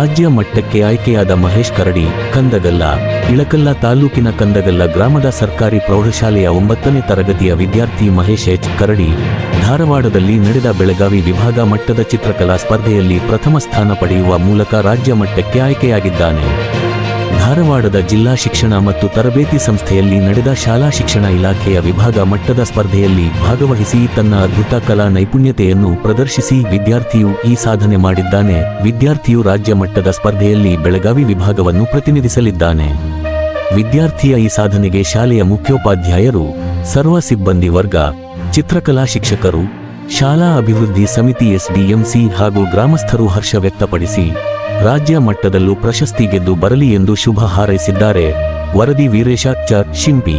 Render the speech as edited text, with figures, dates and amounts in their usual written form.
ರಾಜ್ಯ ಮಟ್ಟಕ್ಕೆ ಆಯ್ಕೆಯಾದ ಮಹೇಶ್ ಕರಡಿ ಕಂದಗಲ್ಲ. ಇಳಕಲ್ಲ ತಾಲೂಕಿನ ಕಂದಗಲ್ಲ ಗ್ರಾಮದ ಸರ್ಕಾರಿ ಪ್ರೌಢಶಾಲೆಯ 9ನೇ ತರಗತಿಯ ವಿದ್ಯಾರ್ಥಿ ಮಹೇಶ್ ಎಚ್. ಕರಡಿ ಧಾರವಾಡದಲ್ಲಿ ನಡೆದ ಬೆಳಗಾವಿ ವಿಭಾಗ ಮಟ್ಟದ ಚಿತ್ರಕಲಾ ಸ್ಪರ್ಧೆಯಲ್ಲಿ ಪ್ರಥಮ ಸ್ಥಾನ ಪಡೆಯುವ ಮೂಲಕ ರಾಜ್ಯ ಮಟ್ಟಕ್ಕೆ ಆಯ್ಕೆಯಾಗಿದ್ದಾನೆ. ಧಾರವಾಡದ ಜಿಲ್ಲಾ ಶಿಕ್ಷಣ ಮತ್ತು ತರಬೇತಿ ಸಂಸ್ಥೆಯಲ್ಲಿ ನಡೆದ ಶಾಲಾ ಶಿಕ್ಷಣ ಇಲಾಖೆಯ ವಿಭಾಗ ಮಟ್ಟದ ಸ್ಪರ್ಧೆಯಲ್ಲಿ ಭಾಗವಹಿಸಿ ತನ್ನ ಅದ್ಭುತ ಕಲಾ ನೈಪುಣ್ಯತೆಯನ್ನು ಪ್ರದರ್ಶಿಸಿ ವಿದ್ಯಾರ್ಥಿಯು ಈ ಸಾಧನೆ ಮಾಡಿದ್ದಾನೆ. ವಿದ್ಯಾರ್ಥಿಯು ರಾಜ್ಯ ಮಟ್ಟದ ಸ್ಪರ್ಧೆಯಲ್ಲಿ ಬೆಳಗಾವಿ ವಿಭಾಗವನ್ನು ಪ್ರತಿನಿಧಿಸಲಿದ್ದಾನೆ. ವಿದ್ಯಾರ್ಥಿಯ ಈ ಸಾಧನೆಗೆ ಶಾಲೆಯ ಮುಖ್ಯೋಪಾಧ್ಯಾಯರು, ಸರ್ವ ಸಿಬ್ಬಂದಿ ವರ್ಗ, ಚಿತ್ರಕಲಾ ಶಿಕ್ಷಕರು, ಶಾಲಾ ಅಭಿವೃದ್ಧಿ ಸಮಿತಿ ಎಸ್ಡಿಎಂಸಿ ಹಾಗೂ ಗ್ರಾಮಸ್ಥರು ಹರ್ಷ ವ್ಯಕ್ತಪಡಿಸಿ ರಾಜ್ಯ ಮಟ್ಟದಲ್ಲೂ ಪ್ರಶಸ್ತಿ ಗೆದ್ದು ಬರಲಿ ಎಂದು ಶುಭ ಹಾರೈಸಿದ್ದಾರೆ. ವರದಿ ವೀರೇಶ ಚ. ಶಿಂಪಿ.